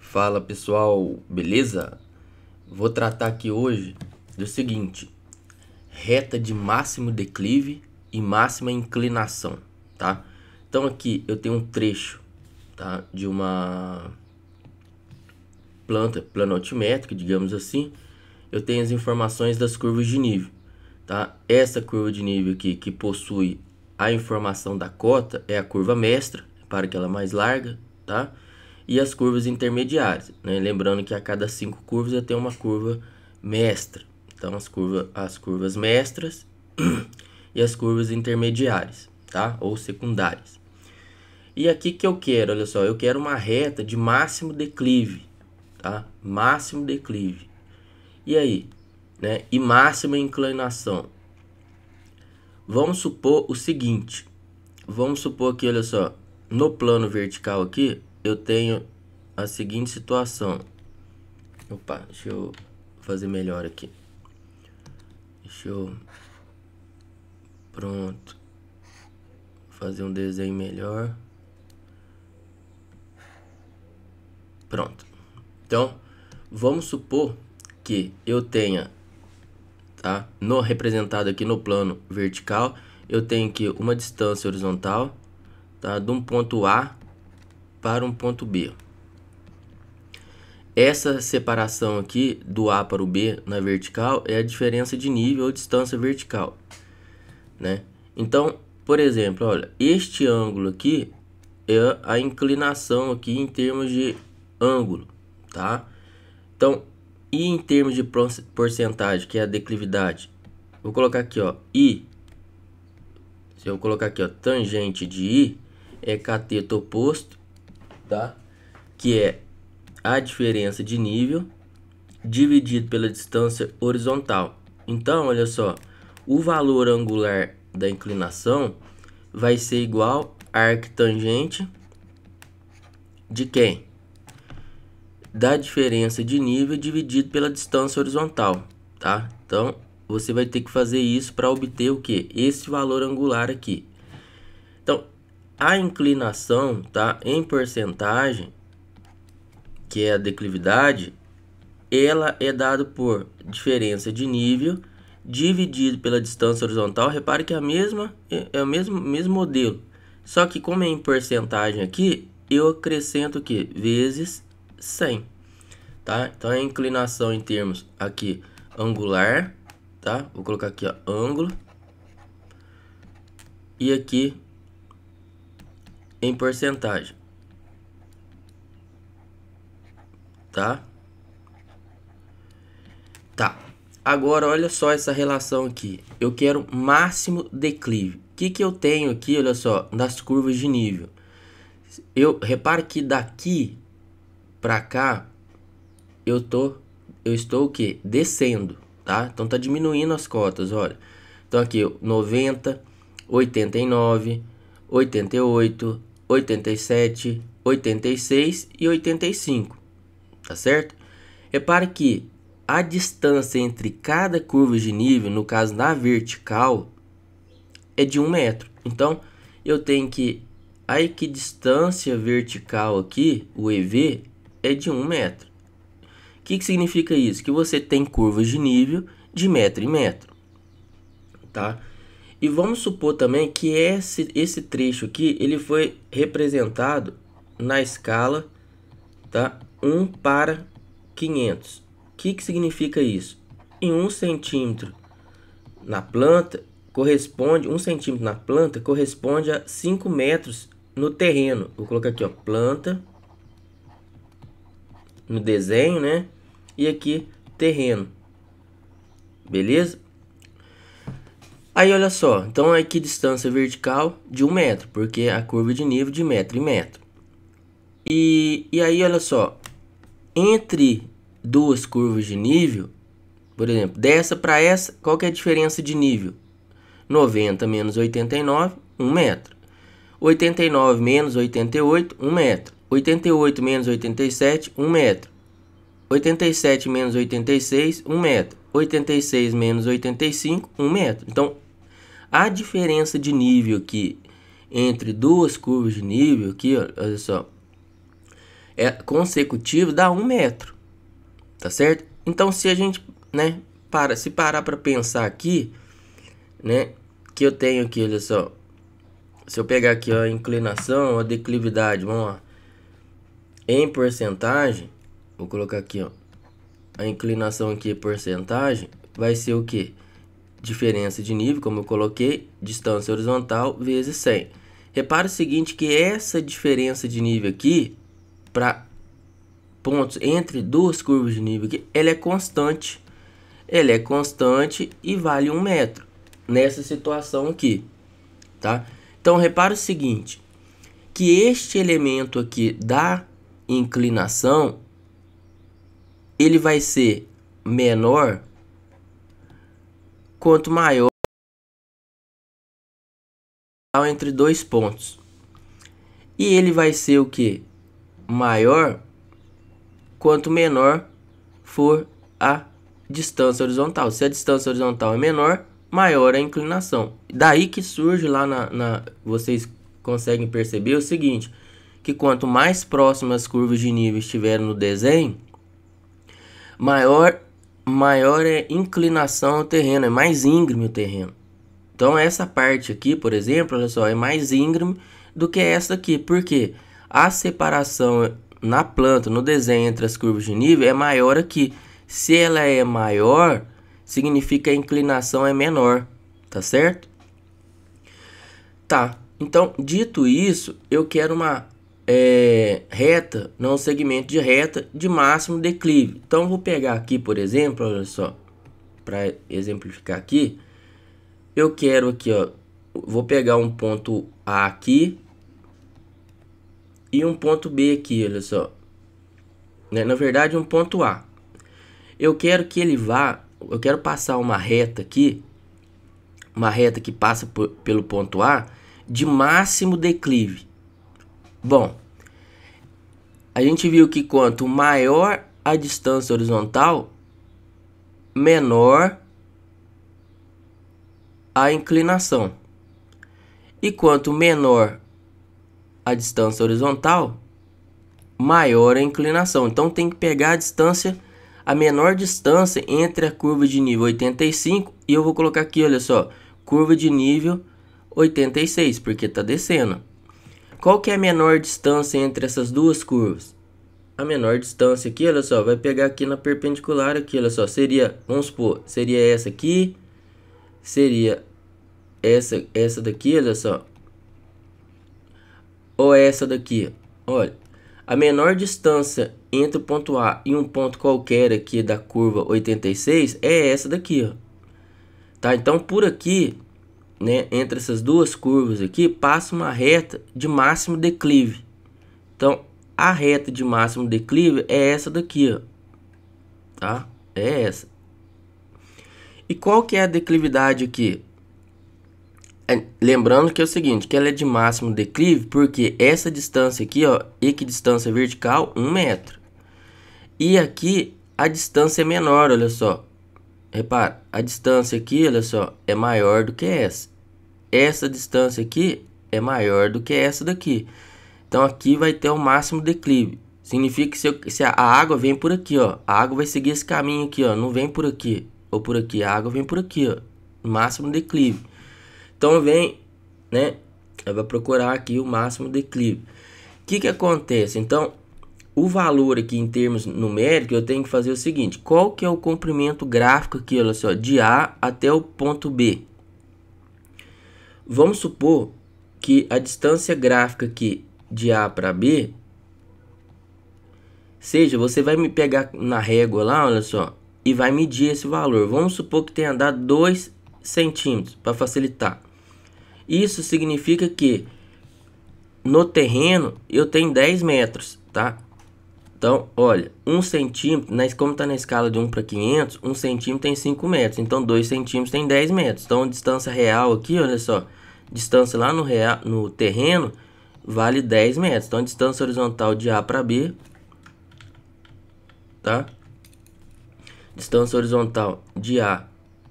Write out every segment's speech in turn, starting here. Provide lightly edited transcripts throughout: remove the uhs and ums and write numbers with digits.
Fala pessoal, beleza? Vou tratar aqui hoje do seguinte: reta de máximo declive e máxima inclinação, tá? Então aqui eu tenho um trecho, tá, de uma planta planoaltimétrica, digamos assim. Eu tenho as informações das curvas de nível, tá? Essa curva de nível aqui que possui a informação da cota é a curva mestra, para que ela é mais larga, tá? E as curvas intermediárias, né? Lembrando que a cada 5 curvas eu tenho uma curva mestra. Então as curvas mestras e as curvas intermediárias, tá? Ou secundárias. E aqui que eu quero, olha só, eu quero uma reta de máximo declive, tá? Máximo declive. E aí, né? E máxima inclinação. Vamos supor o seguinte. Vamos supor que, olha só, no plano vertical aqui, eu tenho a seguinte situação. Opa, deixa eu fazer melhor aqui. Pronto. Fazer um desenho melhor. Pronto. Então, vamos supor que eu tenha, tá? Representado aqui no plano vertical, eu tenho aqui uma distância horizontal, tá? De um ponto A para um ponto B. Essa separação aqui do A para o B na vertical é a diferença de nível ou distância vertical, né? Então, por exemplo, olha, este ângulo aqui é a inclinação aqui em termos de ângulo, tá? Então, e em termos de porcentagem, que é a declividade, vou colocar aqui, ó, I. Se eu colocar aqui, ó, tangente de I é cateto oposto, tá? Que é a diferença de nível dividido pela distância horizontal. Então, olha só, o valor angular da inclinação vai ser igual a arctangente de quem? Da diferença de nível dividido pela distância horizontal, tá? Então, você vai ter que fazer isso para obter o que? Esse valor angular aqui. Então, a inclinação, tá, em porcentagem, que é a declividade, ela é dada por diferença de nível dividido pela distância horizontal. Repare que é o mesmo modelo, só que como é em porcentagem aqui, eu acrescento o que? Vezes 100, tá? Então a inclinação em termos aqui angular, tá? Vou colocar aqui, ó, ângulo, e aqui em porcentagem, tá? Tá. Agora olha só essa relação aqui. Eu quero máximo declive. O que eu tenho aqui, olha só, nas curvas de nível? Repare que daqui para cá eu estou o quê? Descendo, tá? Então tá diminuindo as cotas, olha. Então aqui 90, 89, 88, 87, 86 e 85, tá certo? Repare que a distância entre cada curva de nível, no caso na vertical, é de 1 metro. Então, eu tenho que a equidistância vertical aqui, o EV, é de 1 metro. O que significa isso? Que você tem curvas de nível de metro em metro, tá? E vamos supor também que esse trecho aqui, ele foi representado na escala, tá? 1 para 500. O que significa isso? Em 1 centímetro na planta corresponde, 1 centímetro na planta corresponde a 5 metros no terreno. Vou colocar aqui, ó, planta, no desenho, né? E aqui, terreno. Beleza? Aí, olha só. Então, a equidistância vertical de 1 metro, porque a curva de nível de metro em metro. E aí, olha só. Entre duas curvas de nível, por exemplo, dessa para essa, qual que é a diferença de nível? 90 menos 89, 1 metro. 89 menos 88, 1 metro. 88 menos 87, 1 metro. 87 menos 86, 1 metro. 86 menos 85, 1 metro. Então, a diferença de nível aqui entre duas curvas de nível aqui, olha só, consecutivo dá 1 metro, tá certo? Então, se a gente, né, parar para pensar aqui, né, que eu tenho aqui, olha só, se eu pegar aqui ó, a inclinação, a declividade, vamos lá, em porcentagem, vou colocar aqui ó, a inclinação aqui porcentagem, vai ser o que? Diferença de nível, como eu coloquei, distância horizontal vezes 100. Repara o seguinte, que essa diferença de nível aqui, para pontos entre duas curvas de nível aqui, ela é constante. Ela é constante e vale 1 metro, nessa situação aqui, tá? Então, repara o seguinte, que este elemento aqui da inclinação, ele vai ser menor quanto maior entre dois pontos. E ele vai ser o que? Maior quanto menor for a distância horizontal. Se a distância horizontal é menor, maior a inclinação. Daí que surge lá vocês conseguem perceber o seguinte, que quanto mais próximas as curvas de nível estiverem no desenho, maior é a inclinação ao terreno, é mais íngreme o terreno. Então essa parte aqui, por exemplo, olha só, é mais íngreme do que essa aqui. Por quê? A separação na planta, no desenho entre as curvas de nível é maior aqui. Se ela é maior, significa que a inclinação é menor, tá certo? Tá, então dito isso, eu quero uma reta, não segmento de reta de máximo declive. Então vou pegar aqui, por exemplo, olha só, para exemplificar aqui, eu quero aqui, ó, vou pegar um ponto A aqui e um ponto B aqui, olha só, né? Na verdade, um ponto A. Eu quero que ele vá, eu quero passar uma reta aqui, uma reta que passa pelo ponto A de máximo declive. Bom, a gente viu que quanto maior a distância horizontal, menor a inclinação. E quanto menor a distância horizontal, maior a inclinação. Então tem que pegar a menor distância entre a curva de nível 85 e eu vou colocar aqui, olha só, curva de nível 86, porque está descendo. Qual que é a menor distância entre essas duas curvas? A menor distância aqui, olha só, vai pegar aqui na perpendicular aqui, olha só, seria, vamos supor, seria essa aqui, seria essa daqui, olha só, ou essa daqui, olha, a menor distância entre o ponto A e um ponto qualquer aqui da curva 86 é essa daqui, ó. Tá? Então por aqui, né, entre essas duas curvas aqui, passa uma reta de máximo declive. Então a reta de máximo declive é essa daqui, ó. Tá? É essa. E qual que é a declividade aqui? Lembrando que é o seguinte, que ela é de máximo declive, porque essa distância aqui, ó, equidistância vertical, 1 metro. E aqui a distância é menor, olha só. Repara, a distância aqui, olha só, é maior do que essa. Essa distância aqui é maior do que essa daqui. Então aqui vai ter o máximo declive. Significa que se a água vem por aqui, ó, a água vai seguir esse caminho aqui, ó, não vem por aqui ou por aqui, a água vem por aqui, ó, máximo declive. Então vem, né, vai procurar aqui o máximo declive. O que acontece? Então, o valor aqui em termos numéricos, eu tenho que fazer o seguinte, qual que é o comprimento gráfico aqui, olha só, de A até o ponto B. Vamos supor que a distância gráfica aqui de A para B seja, você vai me pegar na régua lá, olha só, e vai medir esse valor. Vamos supor que tenha dado 2 centímetros, para facilitar. Isso significa que no terreno eu tenho 10 metros, tá? Então, olha, 1 centímetro, como está na escala de 1 para 500, 1 centímetro tem 5 metros. Então, 2 centímetros tem 10 metros. Então, a distância real aqui, olha só, distância lá no terreno vale 10 metros. Então, a distância horizontal de A para B, tá? Distância horizontal de A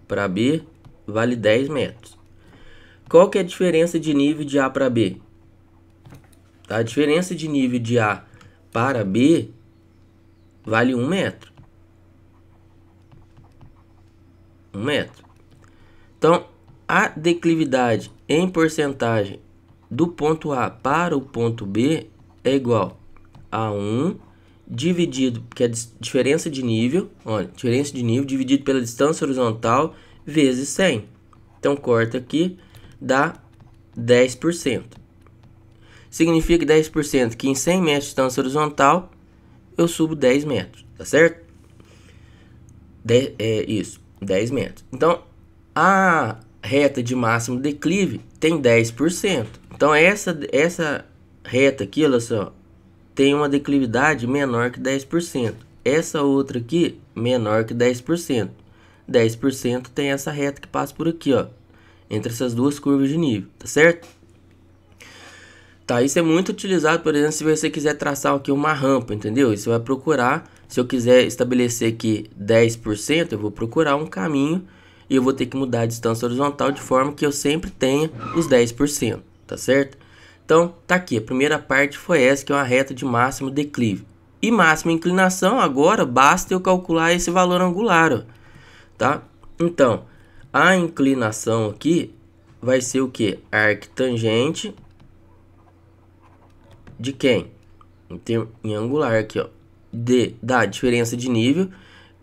para B vale 10 metros. Qual que é a diferença de nível de A para B? Tá? A diferença de nível de A para B vale 1 metro. 1 metro. Então, a declividade em porcentagem do ponto A para o ponto B é igual a 1 dividido, que é a diferença de nível, olha, diferença de nível dividido pela distância horizontal vezes 100. Então, corta aqui, dá 10%. Significa 10% que em 100 metros de distância horizontal, eu subo 10 metros, tá certo? Isso, 10 metros. Então, a reta de máximo declive tem 10%. Então, essa reta aqui, olha só, tem uma declividade menor que 10%. Essa outra aqui, menor que 10%. 10% tem essa reta que passa por aqui, ó, entre essas duas curvas de nível, tá certo? Tá, isso é muito utilizado, por exemplo, se você quiser traçar aqui uma rampa, entendeu? Você vai procurar, se eu quiser estabelecer aqui 10%, eu vou procurar um caminho e eu vou ter que mudar a distância horizontal de forma que eu sempre tenha os 10%, tá certo? Então, tá aqui, a primeira parte foi essa, que é uma reta de máximo declive. E máxima inclinação, agora basta eu calcular esse valor angular, ó, tá? Então, a inclinação aqui vai ser o que? Arctangente de quem? Em angular aqui, ó, da diferença de nível,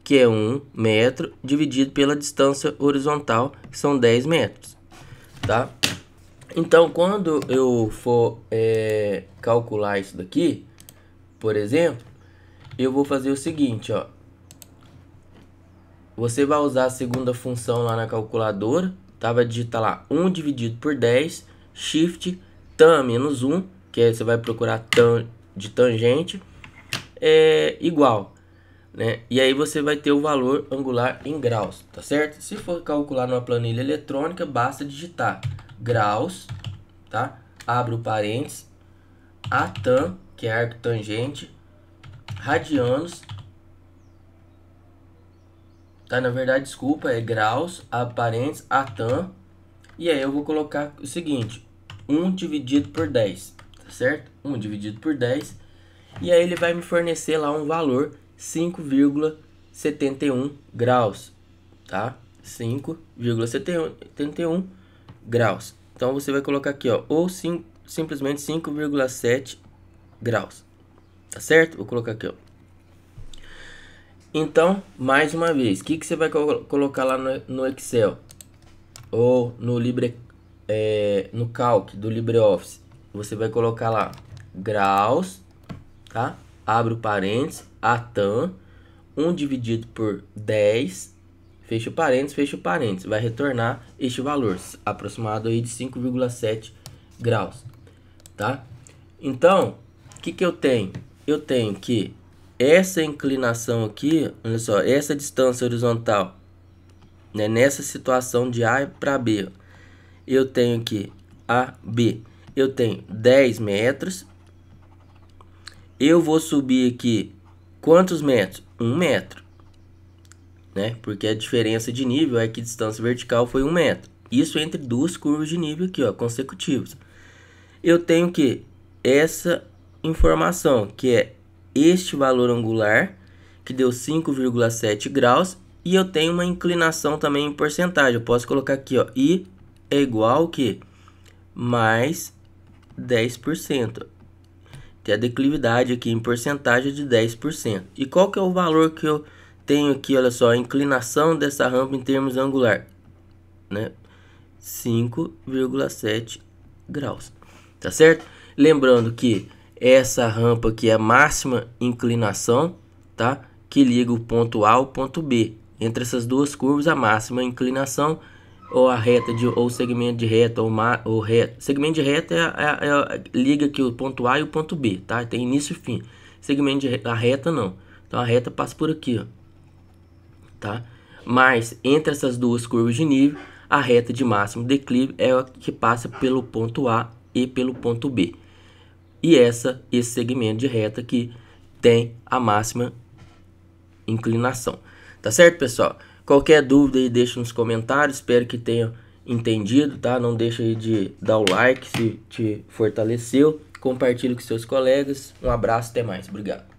que é 1 metro, dividido pela distância horizontal, que são 10 metros, tá? Então, quando eu for calcular isso daqui, por exemplo, eu vou fazer o seguinte, ó. Você vai usar a segunda função lá na calculadora, tá? Vai digitar lá 1 dividido por 10, shift, tan menos 1, que aí você vai procurar tan de tangente, igual, né? E aí você vai ter o valor angular em graus, tá certo? Se for calcular numa planilha eletrônica, basta digitar graus, tá? Abre o parênteses, a tan, que é arctangente, radianos, tá? Na verdade, desculpa, é graus, abre parênteses, a tan, e aí eu vou colocar o seguinte, 1 dividido por 10, tá certo? 1 dividido por 10, e aí ele vai me fornecer lá um valor 5,71 graus, tá? 5,71 graus. Então você vai colocar aqui, ó, ou simplesmente 5,7 graus, tá certo? Vou colocar aqui, ó. Então, mais uma vez, o que você vai colocar lá no Excel ou no no Calc do LibreOffice? Você vai colocar lá graus, tá? Abre o parênteses, a tan, 1 dividido por 10, fecha o parênteses, vai retornar este valor, aproximado aí de 5,7 graus, tá? Então, o que eu tenho? Eu tenho que essa inclinação aqui, olha só, essa distância horizontal, né, nessa situação de A para B, eu tenho que AB, eu tenho 10 metros, eu vou subir aqui, quantos metros? 1 metro, né? Porque a diferença de nível é que a distância vertical foi 1 metro. Isso entre duas curvas de nível aqui, ó, consecutivas. Eu tenho que essa informação, que é este valor angular, que deu 5,7 graus, e eu tenho uma inclinação também em porcentagem. Eu posso colocar aqui, ó, I é igual ao que? Mais 10%. Tem a declividade aqui em porcentagem de 10%. E qual que é o valor que eu tenho aqui, olha só, a inclinação dessa rampa em termos angular, né? 5,7 graus, tá certo? Lembrando que essa rampa aqui é a máxima inclinação, tá? Que liga o ponto A ao ponto B. Entre essas duas curvas, a máxima inclinação, ou a reta ou segmento de reta, ou reta. Segmento de reta liga aqui o ponto A e o ponto B, tá? Tem início e fim. Segmento de reta, a reta não. Então a reta passa por aqui, ó, tá? Mas entre essas duas curvas de nível, a reta de máximo declive é a que passa pelo ponto A e pelo ponto B. E esse segmento de reta aqui tem a máxima inclinação. Tá certo, pessoal? Qualquer dúvida aí deixa nos comentários. Espero que tenham entendido, tá? Não deixa aí de dar o like se te fortaleceu. compartilhe com seus colegas. Um abraço, até mais. Obrigado.